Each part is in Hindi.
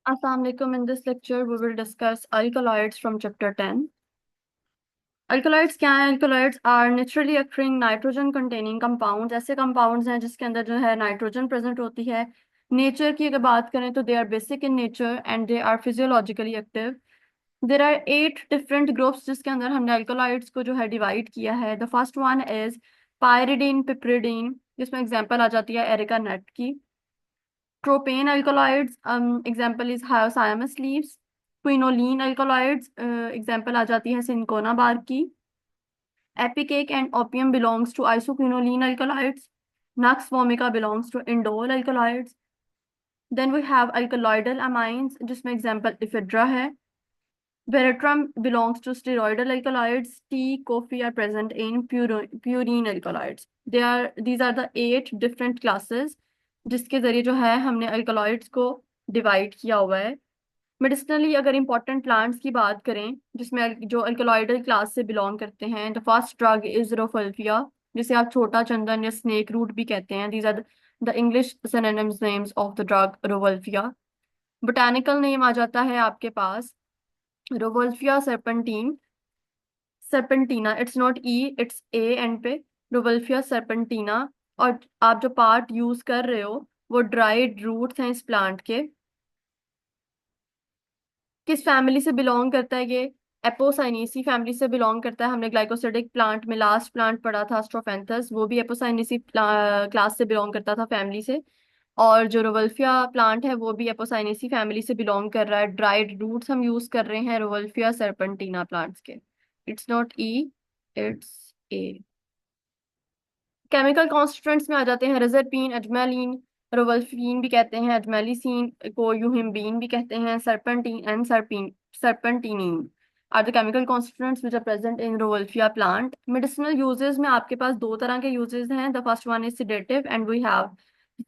Assalamu alaikum. In this lecture, we will discuss alkaloids from chapter 10. Alkaloids क्या है? Alkaloids are naturally occurring nitrogen containing compounds. ऐसे compounds हैं जिसके अंदर जो है नाइट्रोजन प्रेजेंट होती है. नेचर की अगर बात करें तो they are basic in nature and they are physiologically active. There are 8 different groups जिसके अंदर हमने alkaloids को जो है डिवाइड किया है. The first one is pyridine piperidine, जिसमें एग्जांपल आ जाती है एरिका नट की. Propane alkaloids, example is hyoscyamus leaves. Quinoline alkaloids, example आ जाती है सिंकोना बार की. Epicac and opium belongs to isoquinoline alkaloids. Nux vomica belongs to indole alkaloids. Then we have alkaloidal amines, जिसमें example ephedra है. Veratrum belongs to steroidal alkaloids. Tea, coffee are present in purine alkaloids. These are the 8 different classes जिसके जरिए जो है हमने अल्कलॉइड्स को डिवाइड किया हुआ है. मेडिसिनली अगर इंपॉर्टेंट प्लांट्स की बात करें जिसमें जो अल्कलॉइडल क्लास से बिलोंग करते हैं, द फर्स्ट ड्रग इज रोफल्फिया, जिसे आप छोटा चंदन या स्नेक रूट भी कहते हैं. These are the English synonyms names of the drug Rauwolfia. Botanical name आ जाता है आपके पास Rauwolfia serpentina. It's not E, it's A and पे. Rauwolfia serpentina. और आप जो पार्ट यूज कर रहे हो वो ड्राइड रूट्स हैं इस प्लांट के. किस फैमिली से बिलोंग करता है ये? एपोसाइनेसी फैमिली से बिलोंग करता है. हमने ग्लाइकोसिडिक प्लांट में लास्ट प्लांट पढ़ा था स्ट्रोफेंथस, वो भी एपोसाइनेसी क्लास से बिलोंग करता था, फैमिली से. और जो रोवल्फिया प्लांट है वो भी एपोसाइनेसी फैमिली से बिलोंग कर रहा है. ड्राइड रूट्स हम यूज कर रहे हैं रोवल्फिया serpentina प्लांट्स के. It's not E, it's A. Chemical constituents में आ जाते हैं रेजरपीन, अजमेलिन, रोवल्फीन भी कहते हैं, अजमेलिसिन को यूहिम्बीन भी कहते हैं, serpentine and serpentinine are the chemical constituents which are present in Rauwolfia plant. Medicinal uses में आपके पास दो तरह के यूजेस हैं. The first one is sedative and we have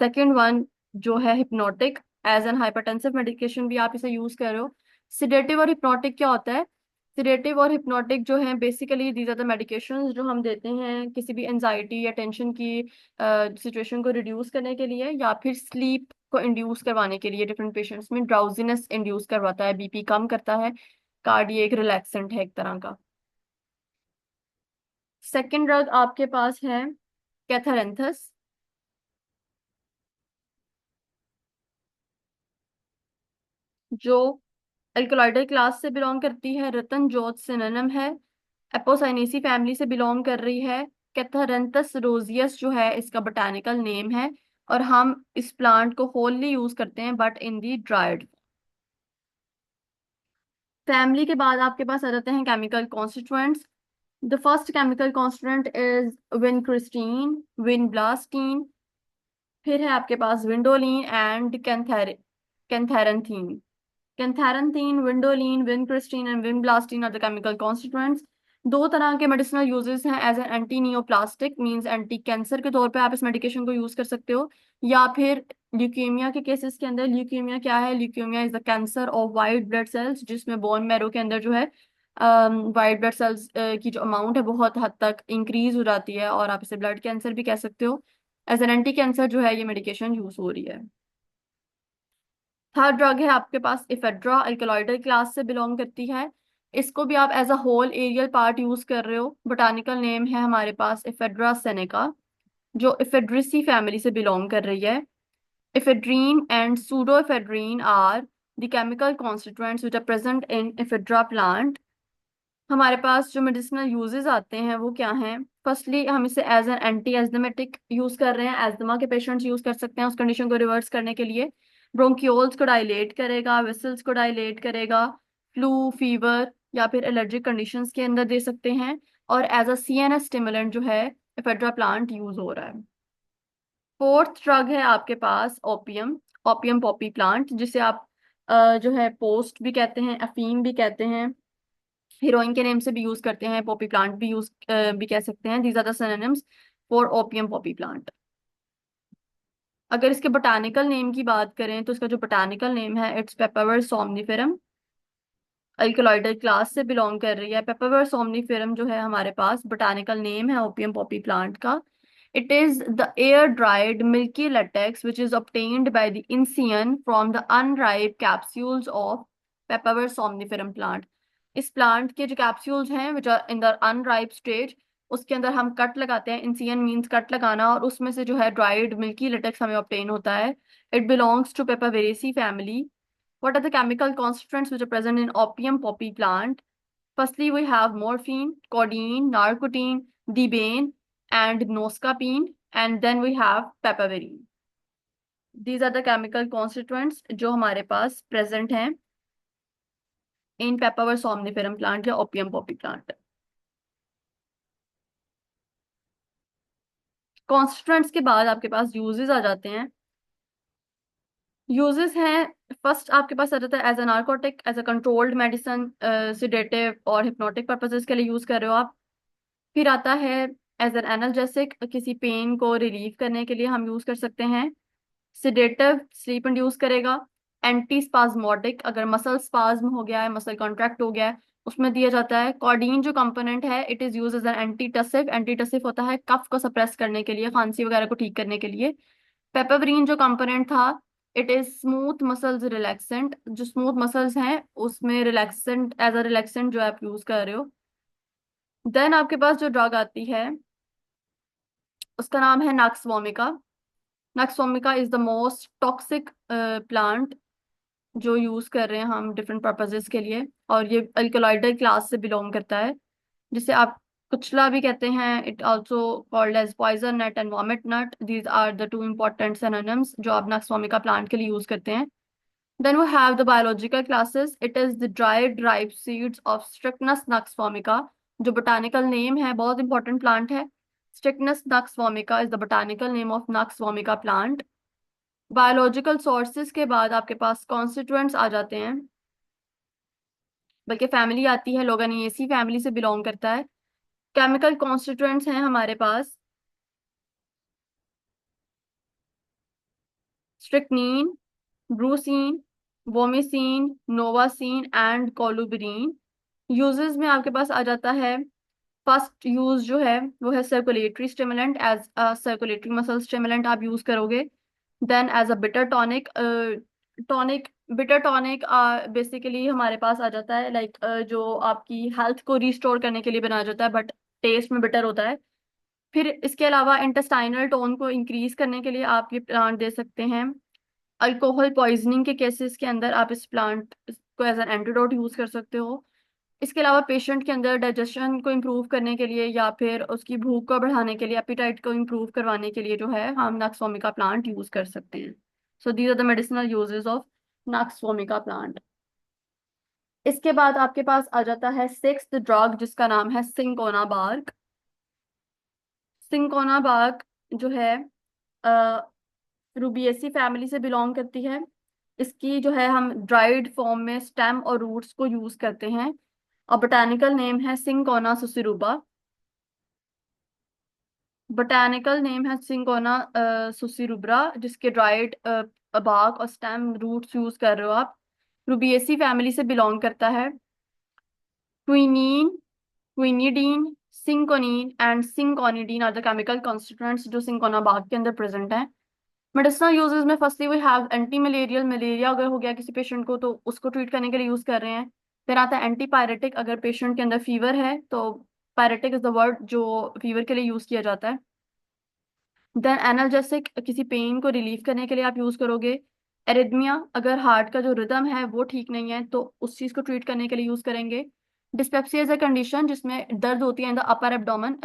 second one जो है hypnotic. As an hypertensive medication भी आप इसे यूज कर रहे हो. सिडेटिव और हिप्नोटिक क्या होता है? सिडेटिव और हिप्नोटिक जो है basically these are the medications जो हम देते हैं किसी भी एंजाइटी या टेंशन की सिचुएशन को रिड्यूस करने के लिए या फिर स्लीप को इंड्यूस करवाने के लिए. डिफरेंट पेशेंट्स में ड्राउजीनेस इंड्यूस करवाता है, बीपी कम करता है, कार्डियक रिलैक्सेंट है एक तरह का. सेकेंड ड्रग आपके पास है कैथारेंथस, जो अल्कलॉइडल क्लास से बिलोंग करती है. रतन जोत सिनोनिम है. एपोसाइनेसी फैमिली से बिलोंग कर रही है. कैथारंथस रोजियस जो है इसका बोटानिकल नेम है. और हम इस प्लांट को होलली यूज करते हैं but in the dried. Family के बाद आपके पास आ जाते हैं chemical constituents. The first chemical constituent is vincristine, vinblastine. फिर है आपके पास vindoline and catharanthine. Catharanthine, vindoline, vincristine and vinblastine are the chemical constituents. दो तरह के मेडिसिनल यूजेस हैं. As an anti neoplastic means anti cancer के तौर पे आप इस मेडिकेशन को यूज कर सकते हो. या फिर ल्यूकेमिया के केसेस के अंदर. ल्यूकेमिया क्या है? Leukaemia is the cancer of white blood cells, जिसमें बोन मैरो के अंदर जो है वाइट ब्लड सेल्स की जो अमाउंट है बहुत हद तक इंक्रीज हो जाती है और आप इसे ब्लड कैंसर भी कह सकते हो. एज एन एंटी कैंसर जो है ये मेडिकेशन यूज हो रही है. थर्ड ड्रग है आपके पास इफेड्रा, अल्कलॉइडल क्लास से बिलोंग करती है. इसको भी आप as a whole aerial part use कर रहे हो. बोटानिकल नेम है हमारे पास इफेड्रा सेनेका, जो इफेड्रिसी फैमिली से बिलोंग कर रही है. Ephedrine and pseudoephedrine are the chemical constituents which are present in ephedra plant. हमारे पास जो मेडिसिनल यूजेस आते हैं वो क्या हैं? फर्स्टली हम इसे as an anti asthmatic use कर रहे हैं. एस्थमा के पेशेंट्स यूज कर सकते हैं उस कंडीशन को रिवर्स करने के लिए. ब्रोंकियोल्स को डायलेट करेगा, वेसल्स को डायलेट करेगा. फ्लू, फीवर या फिर एलर्जिक कंडीशंस के अंदर दे सकते हैं. और एज अ सीएनएस स्टिमुलेंट जो है एफेड्रा प्लांट यूज हो रहा है. फोर्थ ड्रग है आपके पास ओपियम, ओपियम पॉपी प्लांट, जिसे आप जो है पोस्ट भी कहते हैं, अफीम भी कहते हैं, हीरोइन के नेम से भी यूज करते हैं, पॉपी प्लांट भी यूज भी कह सकते हैं. These are the synonyms for opium poppy plant. अगर इसके बोटानिकल नेम की बात करें तो इसका जो बोटानिकल नेम है इट्स पेपरवर सोमनिफेरम. अल्कलॉइडल क्लास से बिलोंग कर रही है. पेपरवर सोमनिफेरम जो है हमारे पास बोटानिकल नेम है ओपियम पॉपी प्लांट का. It is the air-dried milky latex which is obtained by the insian from the unripe capsules of Papaver somniferum plant. इस प्लांट के जो कैप्सूल्स हैं which are in the unripe stage, उसके अंदर हम कट लगाते हैं। इंसियन मीन्स कट लगाना, और उसमें से जो है ड्राइड मिल्की लेटेक्स हमें ऑब्टेन होता है। It belongs to Papaveraceae family. What are the chemical constituents which are present in opium poppy plant? Firstly, we have morphine, codeine, narcotine, dibane, and noscapine, and then we have papaverine. These are the chemical constituents जो हमारे पास present हैं in Papaver somniferum plant या opium poppy plant. Constituents के बाद आपके पास uses आ जाते हैं। यूजेस हैं, फर्स्ट आपके पास आ जाता है as a narcotic, as a controlled medicine, sedative और हिप्नोटिक पर्पसेस के लिए यूज कर रहे हो आप। फिर आता है एज एन एनाल्जेसिक, किसी पेन को रिलीव करने के लिए हम यूज कर सकते हैं। सिडेटिव, स्लीप इंड्यूस करेगा। एंटी स्पाज्मोटिक, अगर मसल स्पाज्म हो गया है, मसल कॉन्ट्रैक्ट हो गया है, उसमें दिया जाता है। कॉडीन जो कंपोनेंट है, it is use as an antitussive. Antitussive होता है कफ को सप्रेस करने के लिए, खांसी वगैरह को ठीक करने के लिए। पेपरवरीन जो कंपोनेंट था, it is smooth muscles relaxant. जो स्मूथ मसल्स हैं उसमें रिलैक्सेंट, एज अ रिलैक्सेंट जो आप यूज कर रहे हो। देन आपके पास जो ड्रग आती है उसका नाम है nux vomica. Nux vomica is the most toxic plant जो यूज कर रहे हैं हम डिफरेंट पर्पसेस के लिए, और ये अल्कलॉइडल क्लास से बिलोंग करता है, जिसे आप कुचला भी कहते हैं। It also called as poison nut and vomit nut. These are the two important synonyms जो आप नक्स वोमिका प्लांट के लिए यूज करते हैं। Then we have the biological classes. It is the dried ripe seeds of Strychnus nux vomica. जो botanical name है, बहुत important plant है। Strychnus nux vomica is the botanical name of nux vomica plant. Biological sources के बाद आपके पास constituents आ जाते हैं, बल्कि फैमिली आती है, लोगानिएसी फैमिली से बिलोंग करता है। केमिकल कॉन्स्टिट्यूएंट्स हैं हमारे पास स्ट्रिक्नीन, ब्रूसीन, वोमिसीन, नोवासीन एंड कोलुबिरीन। यूजेस में आपके पास आ जाता है, फर्स्ट यूज जो है वो है circulatory stimulant, as a circulatory muscle stimulant आप यूज करोगे। Then as a bitter tonic, tonic bitter tonic basically हमारे पास आ जाता है लाइक जो आपकी हेल्थ को रिस्टोर करने के लिए बनाया जाता है, बट टेस्ट में बिटर होता है। फिर इसके अलावा इंटेस्टाइनल टोन को इंक्रीज करने के लिए आप ये प्लांट दे सकते हैं। अल्कोहल पॉइजनिंग के केसेस के अंदर आप इस प्लांट को एज एन एंटीडोट यूज कर सकते हो। इसके अलावा पेशेंट के अंदर डाइजेशन को इम्प्रूव करने के लिए या फिर उसकी भूख को बढ़ाने के लिए, एपिटाइट को इम्प्रूव करवाने के लिए जो है हम नक्स वोमिका प्लांट यूज कर सकते हैं। So these are the medicinal uses of nux vomica plant. इसके बाद आपके पास आ जाता है सिक्स्थ ड्रग जिसका नाम है सिंकोना बार्क। सिंकोना बार्क जो है रूबिएसी फैमिली से बिलोंग करती है। इसकी जो है हम ड्राइड फॉर्म में स्टेम और रूट्स को यूज करते हैं, और बोटानिकल नेम है सिंकोना सुसिरुबा। बोटानिकल नेम है सिंकोना सुसिरुब्रा, जिसके ड्राइड बाग और स्टेम रूट्स यूज कर रहे हो आप। रूबिएसी फैमिली से बिलोंग करता है। Quinine, quinidine, cinchonine and cinchonidine are the chemical constituents जो सिंकोना बाग के अंदर प्रेजेंट हैं। मेडिसिनल यूजेस में firstly we have anti malarial, malaria अगर हो गया किसी पेशेंट को तो उसको ट्रीट करने के लिए यूज कर रहे हैं। फिर आता है एंटी पायरेटिक, अगर पेशेंट के अंदर फीवर है तो पायरेटिक इज द वर्ड जो फीवर के लिए यूज किया जाता है। देन एनाल्जेसिक, किसी पेन को रिलीव करने के लिए आप यूज करोगे। एरिथमिया, अगर हार्ट का जो रिदम है वो ठीक नहीं है तो उस चीज को ट्रीट करने के लिए यूज करेंगे। डिस्पेप्सिया इज अ कंडीशन जिसमें दर्द होती है इन द अपर एब्डोमेन,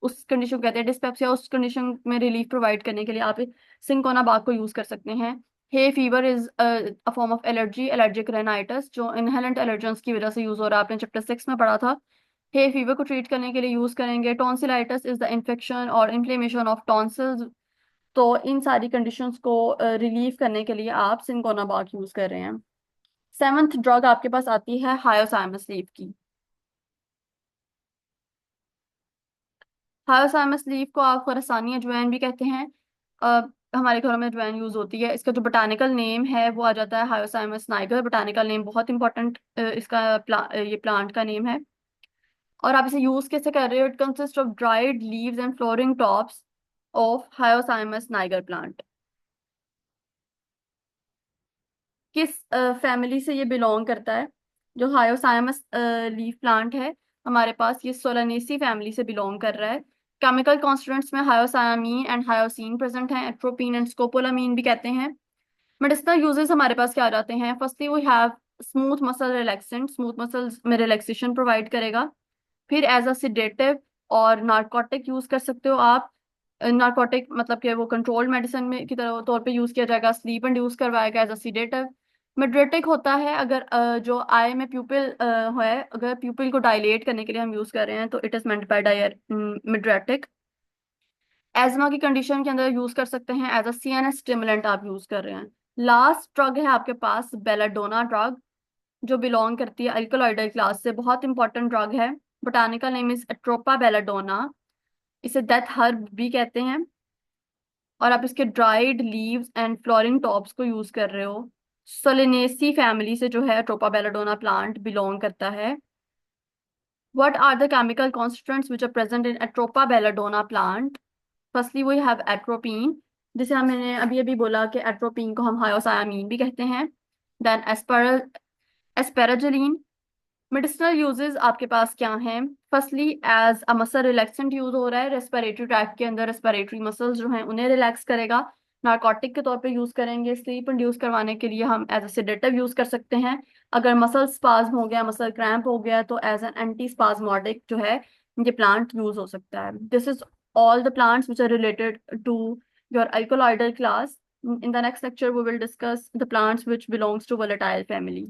उस कंडीशन को कहते हैं डिस्पेप्सिया। उस कंडीशन में रिलीफ प्रोवाइड करने के लिए आप सिंकोना बाग को यूज कर सकते हैं। Hay fever is a form of allergy, allergic rhinitis जो इनहेलेंट एलर्जेंस की वजह से यूज हो रहा है, आपने चैप्टर 6 में पढ़ा था। हे फीवर को ट्रीट करने के लिए यूज करेंगे। टॉन्सिलाइटिस इज द इन्फेक्शन और इन्फ्लेमेशन ऑफ टॉन्सिल्स। तो इन सारी कंडीशंस को रिलीव करने के लिए आप सिंकोना बाग यूज कर रहे हैं। सेवंथ ड्रग आपके पास आती है हायोसाइमस लीफ की। हायोसाइमस लीफ को आप खुरासानी अजवाइन भी कहते हैं। अ, हमारे घरों में अजवाइन यूज होती है। इसका जो बोटानिकल नेम है वो आ जाता है हायोसाइमस नाइगर। बोटानिकल नेम बहुत इंपॉर्टेंट, इसका ये प्लांट का नेम है। और आप इसे यूज कैसे कर रहे हो? It consist of dried leaves and flowering tops of hyoscyamus Niger plant. किस फैमिली से ये बिलोंग करता है? जो हायोसाइमस लीफ प्लांट है हमारे पास, ये सोलानेसी फैमिली से बिलोंग कर रहा है। केमिकल कॉन्स्टिट्यूएंट्स में हायोसायामीन एंड हायोसीन प्रेजेंट हैं, एट्रोपिन एंड स्कोपोलामीन भी कहते हैं। मेडिसिनल यूजेस हमारे पास क्या आ जाते हैं? Firstly we have smooth muscle relaxant, smooth muscles में रिलैक्सेशन प्रोवाइड करेगा। फिर एज अ सिडेटिव और नार्कोटिक यूज कर सकते हो आप। नार्कोटिक मतलब कि वो कंट्रोल्ड मेडिसिन में की तरह तौर पे यूज किया जाएगा, स्लीप इंड्यूस करवाएगा एज अ सिडेटिव। मिड्रेटिक होता है अगर जो आई में प्यूपिल है, अगर प्यूपिल को डायलेट करने के लिए हम यूज कर रहे हैं तो it is meant by dire mydriatic. Asthma की कंडीशन के अंदर यूज कर सकते हैं एज अ सीएनएस स्टिमुलेंट आप यूज कर रहे हैं। लास्ट ड्रग है आपके पास बेलाडोना ड्रग, जो बिलोंग करती है अल्कलॉइडल क्लास से, बहुत इंपॉर्टेंट ड्रग है। Botanical name is Atropa belladonna. इसे डेथ हर्ब भी कहते हैं। और आप इसके dried leaves and flowering tops को यूज कर रहे हो। सोलेनेसी फैमिली से जो है एट्रोपा बेलाडोना प्लांट बिलोंग करता है। What are the chemical constituents which are present in Atropa belladonna plant? Firstly, we have atropine, जिसे हमने अभी अभी बोला कि एट्रोपिन को हम हायोसायामीन भी कहते हैं। देन एस्पेराजिलीन। मेडिसिनल यूजेस आपके पास क्या हैं? Firstly as a muscle relaxant use हो रहा है, रेस्पिरेटरी ट्रैक्ट के अंदर रेस्पिरेटरी मसल्स जो हैं उन्हें रिलैक्स करेगा। नार्कोटिक के तौर पे यूज करेंगे, स्लीप इंड्यूस करवाने के लिए हम एज अ सेडेटिव यूज कर सकते हैं। अगर मसल स्पाज्म हो गया, मसल क्रैम्प हो गया, तो एज एन एंटी स्पाज्मोडिक जो है ये प्लांट यूज हो सकता है। This is all the plants which are related to your alkaloidal class. In the next lecture, we will discuss the plants which belongs to volatile family.